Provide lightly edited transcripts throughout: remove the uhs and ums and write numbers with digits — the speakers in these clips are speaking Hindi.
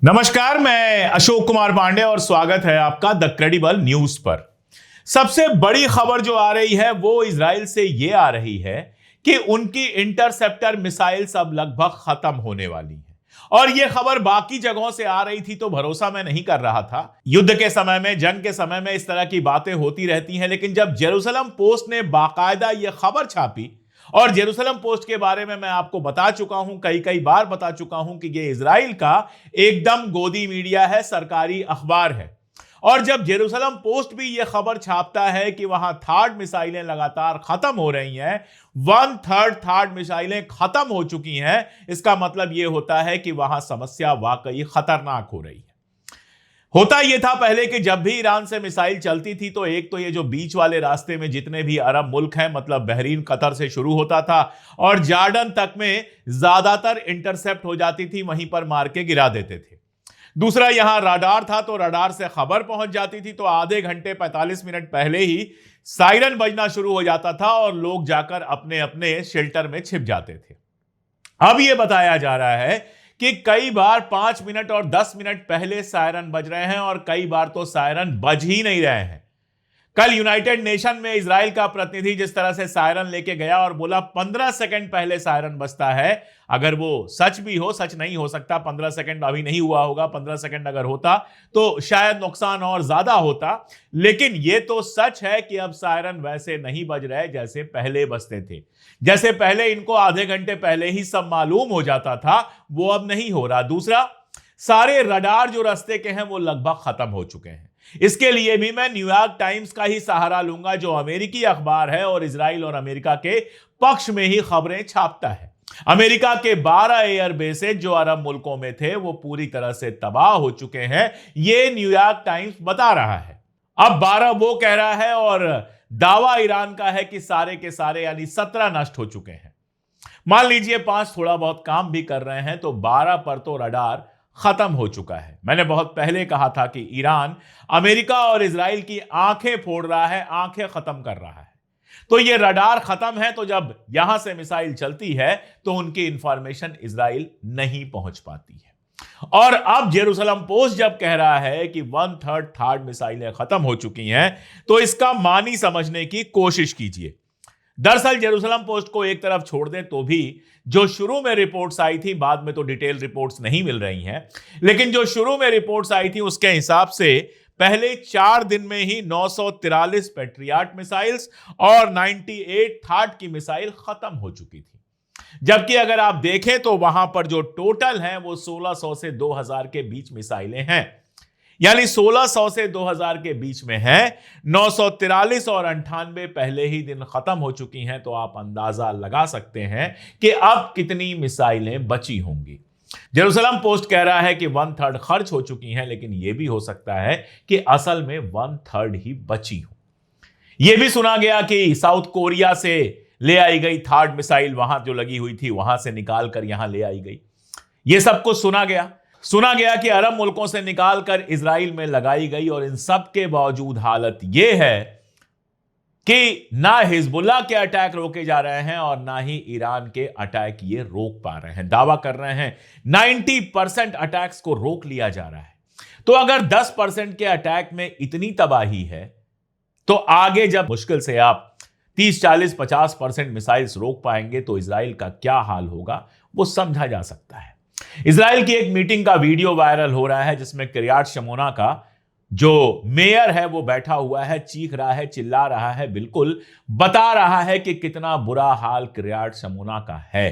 नमस्कार, मैं अशोक कुमार पांडे और स्वागत है आपका द क्रेडिबल न्यूज पर। सबसे बड़ी खबर जो आ रही है वो इजराइल से ये आ रही है कि उनकी इंटरसेप्टर मिसाइल्स अब लगभग खत्म होने वाली है। और यह खबर बाकी जगहों से आ रही थी तो भरोसा मैं नहीं कर रहा था। युद्ध के समय में, जंग के समय में इस तरह की बातें होती रहती हैं, लेकिन जब जेरूसलम पोस्ट ने बाकायदा यह खबर छापी, और जेरूसलम पोस्ट के बारे में मैं आपको बता चुका हूं, कई कई बार बता चुका हूं कि यह इजराइल का एकदम गोदी मीडिया है, सरकारी अखबार है। और जब जेरूसलम पोस्ट भी यह खबर छापता है कि वहां थार्ड मिसाइलें लगातार खत्म हो रही हैं, 1/3 थार्ड मिसाइलें खत्म हो चुकी हैं, इसका मतलब यह होता है कि वहां समस्या वाकई खतरनाक हो रही है। होता यह था पहले कि जब भी ईरान से मिसाइल चलती थी तो एक तो ये जो बीच वाले रास्ते में जितने भी अरब मुल्क हैं, मतलब बहरीन, कतर से शुरू होता था और जॉर्डन तक में ज्यादातर इंटरसेप्ट हो जाती थी, वहीं पर मार के गिरा देते थे। दूसरा, यहां रडार था तो रडार से खबर पहुंच जाती थी तो आधे घंटे 45 मिनट पहले ही सायरन बजना शुरू हो जाता था और लोग जाकर अपने अपने शेल्टर में छिप जाते थे। अब यह बताया जा रहा है कि कई बार 5 मिनट और 10 मिनट पहले सायरन बज रहे हैं और कई बार तो सायरन बज ही नहीं रहे हैं। कल यूनाइटेड नेशन में इजराइल का प्रतिनिधि जिस तरह से सायरन लेके गया और बोला 15 सेकंड पहले सायरन बजता है, अगर वो सच भी हो, सच नहीं हो सकता, 15 सेकंड अभी नहीं हुआ होगा, 15 सेकंड अगर होता तो शायद नुकसान और ज्यादा होता, लेकिन ये तो सच है कि अब सायरन वैसे नहीं बज रहे जैसे पहले बजते थे। जैसे पहले इनको आधे घंटे पहले ही सब मालूम हो जाता था, वो अब नहीं हो रहा। दूसरा, सारे रडार जो रास्ते के हैं वो लगभग खत्म हो चुके हैं। इसके लिए भी मैं न्यूयॉर्क टाइम्स का ही सहारा लूंगा, जो अमेरिकी अखबार है और इजराइल और अमेरिका के पक्ष में ही खबरें छापता है। अमेरिका के 12 एयर बेसेस जो अरब मुल्कों में थे वो पूरी तरह से तबाह हो चुके हैं, यह न्यूयॉर्क टाइम्स बता रहा है। अब 12 वो कह रहा है और दावा ईरान का है कि सारे के सारे यानी 17 नष्ट हो चुके हैं। मान लीजिए 5 थोड़ा बहुत काम भी कर रहे हैं तो 12 पर तो रडार खत्म हो चुका है। मैंने बहुत पहले कहा था कि ईरान अमेरिका और इजराइल की आंखें फोड़ रहा है, आंखें खत्म कर रहा है। तो ये रडार खत्म है तो जब यहां से मिसाइल चलती है तो उनकी इंफॉर्मेशन इजराइल नहीं पहुंच पाती है। और अब जेरूसलम पोस्ट जब कह रहा है कि 1/3 थार्ड मिसाइलें खत्म हो चुकी हैं तो इसका मानी समझने की कोशिश कीजिए। दरअसल जेरूसलम पोस्ट को एक तरफ छोड़ दें तो भी जो शुरू में रिपोर्ट्स आई थी, बाद में तो डिटेल रिपोर्ट्स नहीं मिल रही हैं, लेकिन जो शुरू में रिपोर्ट्स आई थी उसके हिसाब से पहले 4 दिन में ही 943 पैट्रियट मिसाइल्स और 98 थार्ड की मिसाइल खत्म हो चुकी थी। जबकि अगर आप देखें तो वहां पर जो टोटल हैं वो 1600 से 2000 के बीच मिसाइलें हैं, यानी 1600 से 2000 के बीच में है। 943 और 98 पहले ही दिन खत्म हो चुकी हैं, तो आप अंदाजा लगा सकते हैं कि अब कितनी मिसाइलें बची होंगी। जेरूसलम पोस्ट कह रहा है कि 1/3 खर्च हो चुकी हैं, लेकिन यह भी हो सकता है कि असल में 1/3 ही बची हो। यह भी सुना गया कि साउथ कोरिया से ले आई गई थार्ड मिसाइल वहां जो लगी हुई थी वहां से निकाल कर यहां ले आई गई। यह सब कुछ सुना गया कि अरब मुल्कों से निकालकर इजराइल में लगाई गई। और इन सब के बावजूद हालत यह है कि ना हिजबुल्लाह के अटैक रोके जा रहे हैं और ना ही ईरान के अटैक ये रोक पा रहे हैं। दावा कर रहे हैं 90% अटैक्स को रोक लिया जा रहा है। तो अगर 10% के अटैक में इतनी तबाही है तो आगे जब मुश्किल से आप 30, 40, 50% मिसाइल्स रोक पाएंगे तो इजराइल का क्या हाल होगा वो समझा जा सकता है। इजराइल की एक मीटिंग का वीडियो वायरल हो रहा है जिसमें किर्यात शमोना का जो मेयर है वो बैठा हुआ है, चीख रहा है, चिल्ला रहा है, बिल्कुल बता रहा है कि कितना बुरा हाल किर्यात शमोना का है।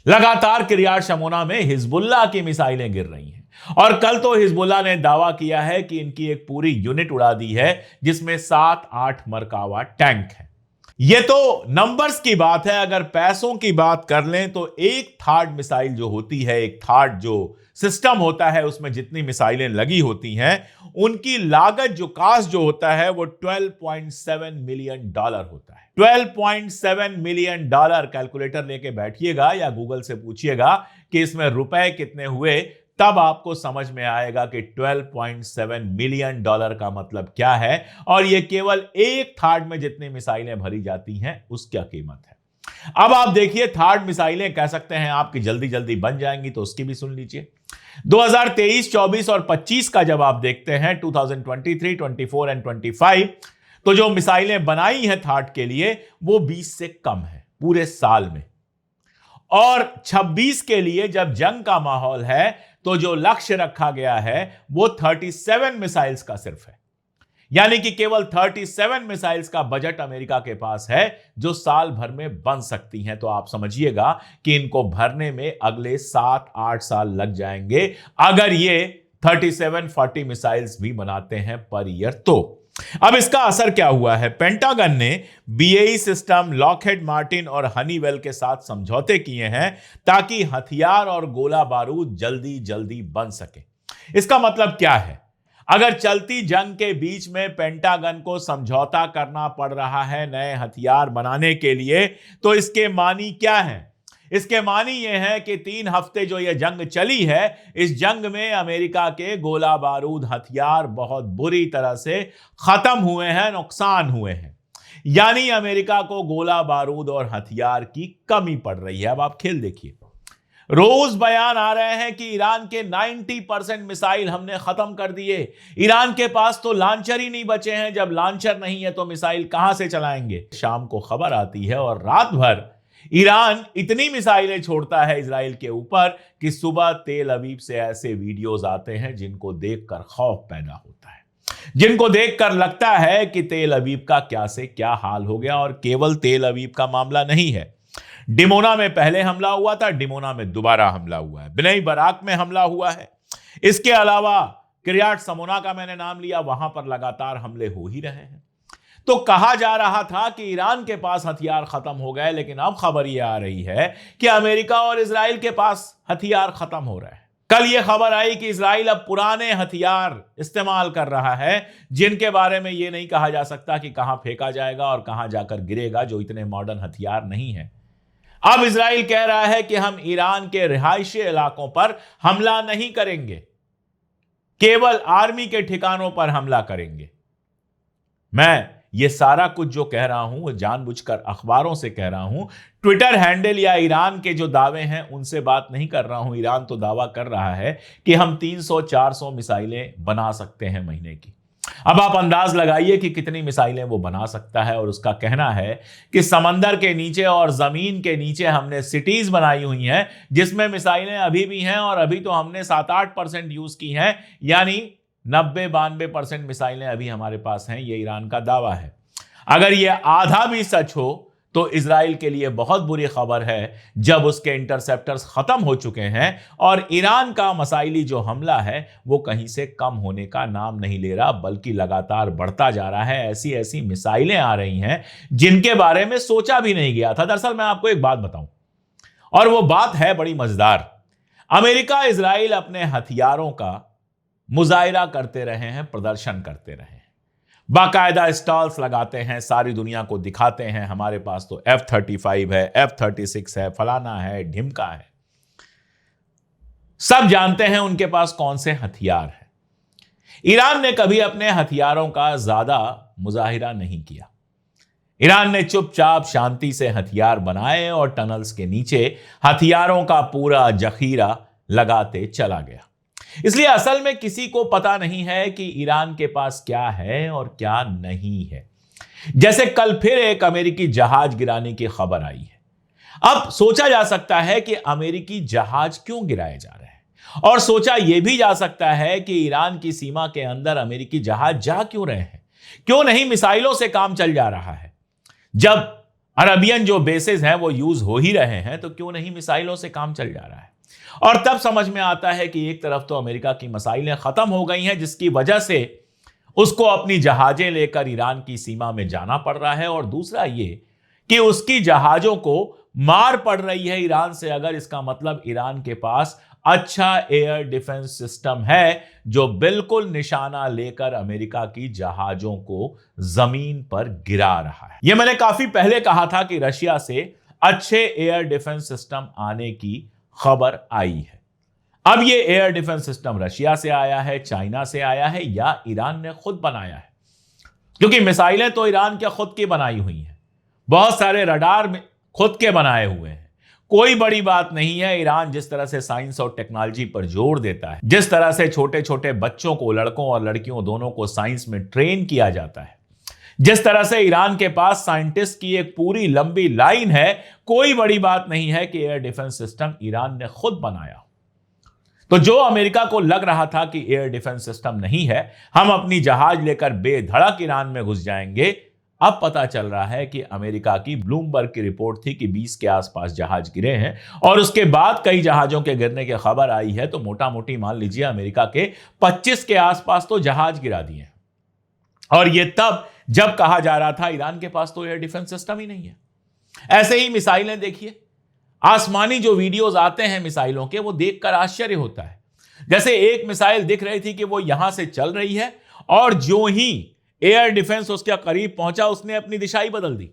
लगातार किर्यात शमोना में हिजबुल्लाह की मिसाइलें गिर रही हैं और कल तो हिजबुल्लाह ने दावा किया है कि इनकी एक पूरी यूनिट उड़ा दी है जिसमें 7-8 मरकावा टैंक है। यह तो नंबर्स की बात है। अगर पैसों की बात कर लें तो एक थार्ड मिसाइल जो होती है, एक थार्ड जो सिस्टम होता है उसमें जितनी मिसाइलें लगी होती हैं उनकी लागत, जो कास्ट जो होता है वो $12.7 मिलियन होता है। $12.7 मिलियन। कैलकुलेटर लेके बैठिएगा या गूगल से पूछिएगा कि इसमें रुपए कितने हुए, तब आपको समझ में आएगा कि $12.7 मिलियन का मतलब क्या है और यह केवल एक थार्ड में जितनी मिसाइलें भरी जाती हैं उसकी कीमत है। अब आप देखिए थर्ड मिसाइलें कह सकते हैं आपकी जल्दी जल्दी बन जाएंगी, तो उसकी भी सुन लीजिए। 2023, 24 और 25 का जब आप देखते हैं 2023, 24 एंड 25, तो जो मिसाइलें बनाई हैं थर्ड के लिए वो 20 से कम है पूरे साल में। और 26 के लिए जब जंग का माहौल है तो जो लक्ष्य रखा गया है वो 37 मिसाइल्स का सिर्फ है, यानी कि केवल 37 मिसाइल्स का बजट अमेरिका के पास है जो साल भर में बन सकती हैं। तो आप समझिएगा कि इनको भरने में अगले 7-8 साल लग जाएंगे अगर ये 37-40 मिसाइल्स भी बनाते हैं पर ईयर। तो अब इसका असर क्या हुआ है? पेंटागन ने BAE सिस्टम, लॉकहीड मार्टिन और हनीवेल के साथ समझौते किए हैं ताकि हथियार और गोला बारूद जल्दी जल्दी बन सके। इसका मतलब क्या है? अगर चलती जंग के बीच में पेंटागन को समझौता करना पड़ रहा है नए हथियार बनाने के लिए, तो इसके मानी क्या है? इसके मानी यह है कि 3 हफ्ते जो यह जंग चली है, इस जंग में अमेरिका के गोला बारूद हथियार बहुत बुरी तरह से खत्म हुए हैं, नुकसान हुए हैं। यानी अमेरिका को गोला बारूद और हथियार की कमी पड़ रही है। अब आप खेल देखिए, रोज बयान आ रहे हैं कि ईरान के 90% मिसाइल हमने खत्म कर दिए। ईरान के पास तो लॉन्चर ही नहीं बचे हैं। जब लॉन्चर नहीं है तो मिसाइल कहां से चलाएंगे? शाम को खबर आती है और रात भर ईरान इतनी मिसाइलें छोड़ता है इजराइल के ऊपर कि सुबह तेल अवीव से ऐसे वीडियोस आते हैं जिनको देखकर खौफ पैदा होता है, जिनको देखकर लगता है कि तेल अवीव का क्या से क्या हाल हो गया। और केवल तेल अवीव का मामला नहीं है, डिमोना में पहले हमला हुआ था, डिमोना में दोबारा हमला हुआ है, बिनई बराक में हमला हुआ है। इसके अलावा किर्यात समोना का मैंने नाम लिया, वहां पर लगातार हमले हो ही रहे हैं। तो कहा जा रहा था कि ईरान के पास हथियार खत्म हो गए, लेकिन अब खबर यह आ रही है कि अमेरिका और इजराइल के पास हथियार खत्म हो रहे हैं। कल यह खबर आई कि इजराइल अब पुराने हथियार इस्तेमाल कर रहा है जिनके बारे में यह नहीं कहा जा सकता कि कहां फेंका जाएगा और कहां जाकर गिरेगा, जो इतने मॉडर्न हथियार नहीं है। अब इजराइल कह रहा है कि हम ईरान के रिहायशी इलाकों पर हमला नहीं करेंगे, केवल आर्मी के ठिकानों पर हमला करेंगे। मैं ये सारा कुछ जो कह रहा हूं वो जानबूझकर अखबारों से कह रहा हूं, ट्विटर हैंडल या ईरान के जो दावे हैं उनसे बात नहीं कर रहा हूं। ईरान तो दावा कर रहा है कि हम 300-400 मिसाइलें बना सकते हैं महीने की। अब आप अंदाज लगाइए कि कितनी मिसाइलें वो बना सकता है। और उसका कहना है कि समंदर के नीचे और जमीन के नीचे हमने सिटीज बनाई हुई हैं जिसमें मिसाइलें अभी भी हैं, और अभी तो हमने 7-8% यूज की हैं, यानी 90-92% मिसाइलें अभी हमारे पास हैं। ये ईरान का दावा है। अगर ये आधा भी सच हो तो इजराइल के लिए बहुत बुरी खबर है, जब उसके इंटरसेप्टर्स खत्म हो चुके हैं और ईरान का मिसाइली जो हमला है वो कहीं से कम होने का नाम नहीं ले रहा, बल्कि लगातार बढ़ता जा रहा है। ऐसी ऐसी मिसाइलें आ रही हैं जिनके बारे में सोचा भी नहीं गया था। दरअसल मैं आपको एक बात बताऊं, और वो बात है बड़ी मजेदार। अमेरिका इजराइल अपने हथियारों का मुजाहिरा करते रहे हैं, प्रदर्शन करते रहे हैं, बाकायदा स्टॉल्स लगाते हैं, सारी दुनिया को दिखाते हैं हमारे पास तो F-35 है, F-36 है, फलाना है, ढिमका है। सब जानते हैं उनके पास कौन से हथियार हैं। ईरान ने कभी अपने हथियारों का ज्यादा मुजाहिरा नहीं किया। ईरान ने चुपचाप शांति से हथियार बनाए और टनल्स के नीचे हथियारों का पूरा जखीरा लगाते चला गया। इसलिए असल में किसी को पता नहीं है कि ईरान के पास क्या है और क्या नहीं है। जैसे कल फिर एक अमेरिकी जहाज गिराने की खबर आई है। अब सोचा जा सकता है कि अमेरिकी जहाज क्यों गिराए जा रहे हैं, और सोचा यह भी जा सकता है कि ईरान की सीमा के अंदर अमेरिकी जहाज जा क्यों रहे हैं, क्यों नहीं मिसाइलों से काम चल जा रहा है। जब अरबियन जो बेसेस हैं वो यूज हो ही रहे हैं तो क्यों नहीं मिसाइलों से काम चल जा रहा है। और तब समझ में आता है कि एक तरफ तो अमेरिका की मिसाइलें खत्म हो गई हैं जिसकी वजह से उसको अपनी जहाजें लेकर ईरान की सीमा में जाना पड़ रहा है, और दूसरा ये कि उसकी जहाजों को मार पड़ रही है ईरान से। अगर इसका मतलब ईरान के पास अच्छा एयर डिफेंस सिस्टम है जो बिल्कुल निशाना लेकर अमेरिका की जहाजों को जमीन पर गिरा रहा है। यह मैंने काफी पहले कहा था कि रशिया से अच्छे एयर डिफेंस सिस्टम आने की खबर आई है। अब यह एयर डिफेंस सिस्टम रशिया से आया है, चाइना से आया है, या ईरान ने खुद बनाया है? क्योंकि मिसाइलें तो ईरान के खुद की बनाई हुई हैं। बहुत सारे रडार खुद के बनाए हुए हैं। कोई बड़ी बात नहीं है। ईरान जिस तरह से साइंस और टेक्नोलॉजी पर जोर देता है, जिस तरह से छोटे छोटे बच्चों को, लड़कों और लड़कियों दोनों को साइंस में ट्रेन किया जाता है, जिस तरह से ईरान के पास साइंटिस्ट की एक पूरी लंबी लाइन है, कोई बड़ी बात नहीं है कि एयर डिफेंस सिस्टम ईरान ने खुद बनाया। तो जो अमेरिका को लग रहा था कि एयर डिफेंस सिस्टम नहीं है, हम अपनी जहाज लेकर बेधड़क ईरान में घुस जाएंगे, अब पता चल रहा है कि अमेरिका की ब्लूमबर्ग की रिपोर्ट थी कि 20 के आसपास जहाज गिरे हैं और उसके बाद कई जहाजों के गिरने की खबर आई है। तो मोटा मोटी मान लीजिए अमेरिका के 25 के आसपास तो जहाज गिरा दिए। और यह तब जब कहा जा रहा था ईरान के पास तो एयर डिफेंस सिस्टम ही नहीं है। ऐसे ही मिसाइलें देखिए, आसमानी जो वीडियोस आते हैं मिसाइलों के, वो देखकर आश्चर्य होता है। जैसे एक मिसाइल दिख रही थी कि वो यहां से चल रही है और जो ही एयर डिफेंस उसके करीब पहुंचा, उसने अपनी दिशा ही बदल दी।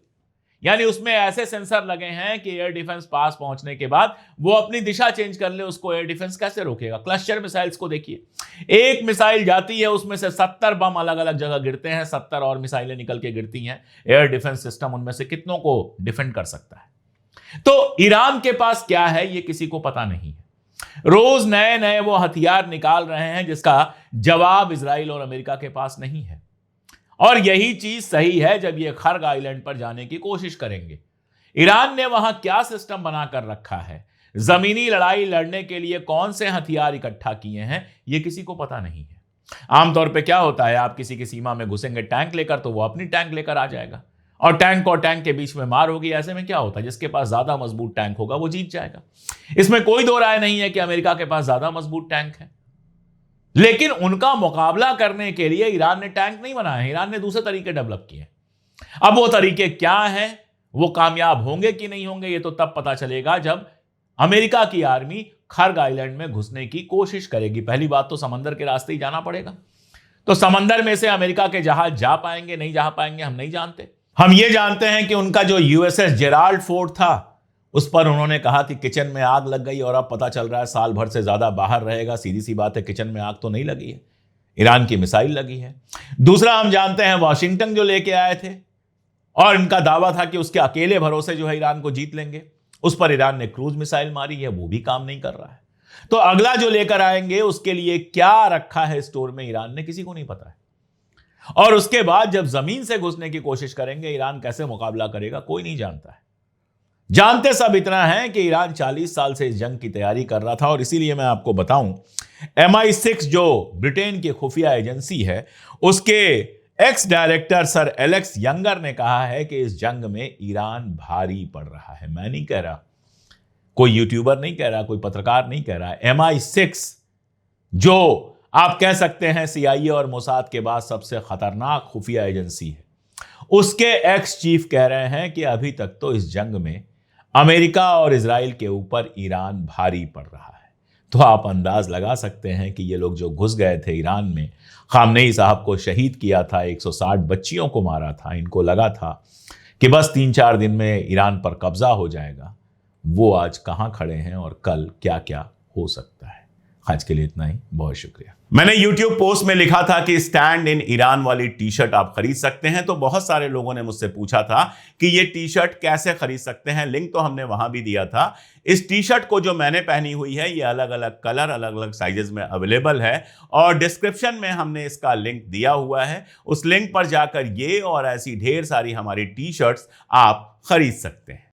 यानी उसमें ऐसे सेंसर लगे हैं कि एयर डिफेंस पास पहुंचने के बाद वो अपनी दिशा चेंज कर ले, उसको एयर डिफेंस कैसे रोकेगा। क्लस्टर मिसाइल्स को देखिए, एक मिसाइल जाती है, उसमें से 70 बम अलग अलग जगह गिरते हैं, 70 और मिसाइलें निकल के गिरती हैं। एयर डिफेंस सिस्टम उनमें से कितनों को डिफेंड कर सकता है। तो ईरान के पास क्या है ये किसी को पता नहीं है। रोज नए नए वो हथियार निकाल रहे हैं जिसका जवाब इजराइल और अमेरिका के पास नहीं है। और यही चीज सही है जब ये खर्ग आइलैंड पर जाने की कोशिश करेंगे। ईरान ने वहां क्या सिस्टम बनाकर रखा है, जमीनी लड़ाई लड़ने के लिए कौन से हथियार इकट्ठा किए हैं, ये किसी को पता नहीं है। आमतौर पे क्या होता है, आप किसी की सीमा में घुसेंगे टैंक लेकर, तो वो अपनी टैंक लेकर आ जाएगा और टैंक के बीच में मार होगी। ऐसे में क्या होता है, जिसके पास ज्यादा मजबूत टैंक होगा वो जीत जाएगा। इसमें कोई दो राय नहीं है कि अमेरिका के पास ज्यादा मजबूत टैंक है, लेकिन उनका मुकाबला करने के लिए ईरान ने टैंक नहीं बनाए, ईरान ने दूसरे तरीके डेवलप किए। अब वो तरीके क्या हैं, वो कामयाब होंगे कि नहीं होंगे, ये तो तब पता चलेगा जब अमेरिका की आर्मी खर्ग आइलैंड में घुसने की कोशिश करेगी। पहली बात तो समंदर के रास्ते ही जाना पड़ेगा। तो समंदर में से अमेरिका के जहाज जा पाएंगे नहीं जा पाएंगे हम नहीं जानते। हम ये जानते हैं कि उनका जो यूएसएस जेराल्ड फोर्ड था, उस पर उन्होंने कहा कि किचन में आग लग गई और अब पता चल रहा है साल भर से ज्यादा बाहर रहेगा। सीधी सी बात है, किचन में आग तो नहीं लगी है, ईरान की मिसाइल लगी है। दूसरा, हम जानते हैं वाशिंगटन जो लेके आए थे और इनका दावा था कि उसके अकेले भरोसे जो है ईरान को जीत लेंगे, उस पर ईरान ने क्रूज मिसाइल मारी है, वो भी काम नहीं कर रहा है। तो अगला जो लेकर आएंगे उसके लिए क्या रखा है स्टोर में ईरान ने, किसी को नहीं पता है। और उसके बाद जब जमीन से घुसने की कोशिश करेंगे, ईरान कैसे मुकाबला करेगा, कोई नहीं जानता है। जानते सब इतना है कि ईरान 40 साल से इस जंग की तैयारी कर रहा था। और इसीलिए मैं आपको बताऊं, MI6 जो ब्रिटेन की खुफिया एजेंसी है, उसके ex director sir Alex younger ने कहा है कि इस जंग में ईरान भारी पड़ रहा है। मैं नहीं कह रहा, कोई यूट्यूबर नहीं कह रहा, कोई पत्रकार नहीं कह रहा है। MI6 जो आप कह सकते हैं CIA और मोसाद के बाद सबसे खतरनाक खुफिया एजेंसी है, उसके एक्स चीफ कह रहे हैं कि अभी तक तो इस जंग में अमेरिका और इजराइल के ऊपर ईरान भारी पड़ रहा है। तो आप अंदाज लगा सकते हैं कि ये लोग जो घुस गए थे ईरान में, खामनेई साहब को शहीद किया था, 160 बच्चियों को मारा था, इनको लगा था कि बस 3-4 दिन में ईरान पर कब्जा हो जाएगा। वो आज कहां खड़े हैं और कल क्या क्या हो सकता है। आज के लिए इतना ही, बहुत शुक्रिया। मैंने YouTube पोस्ट में लिखा था कि स्टैंड इन ईरान वाली टी शर्ट आप खरीद सकते हैं, तो बहुत सारे लोगों ने मुझसे पूछा था कि ये टी शर्ट कैसे खरीद सकते हैं। लिंक तो हमने वहां भी दिया था। इस टी शर्ट को जो मैंने पहनी हुई है, ये अलग अलग कलर, अलग अलग साइजेस में अवेलेबल है और डिस्क्रिप्शन में हमने इसका लिंक दिया हुआ है। उस लिंक पर जाकर ये और ऐसी ढेर सारी हमारी टी शर्ट्स आप खरीद सकते हैं।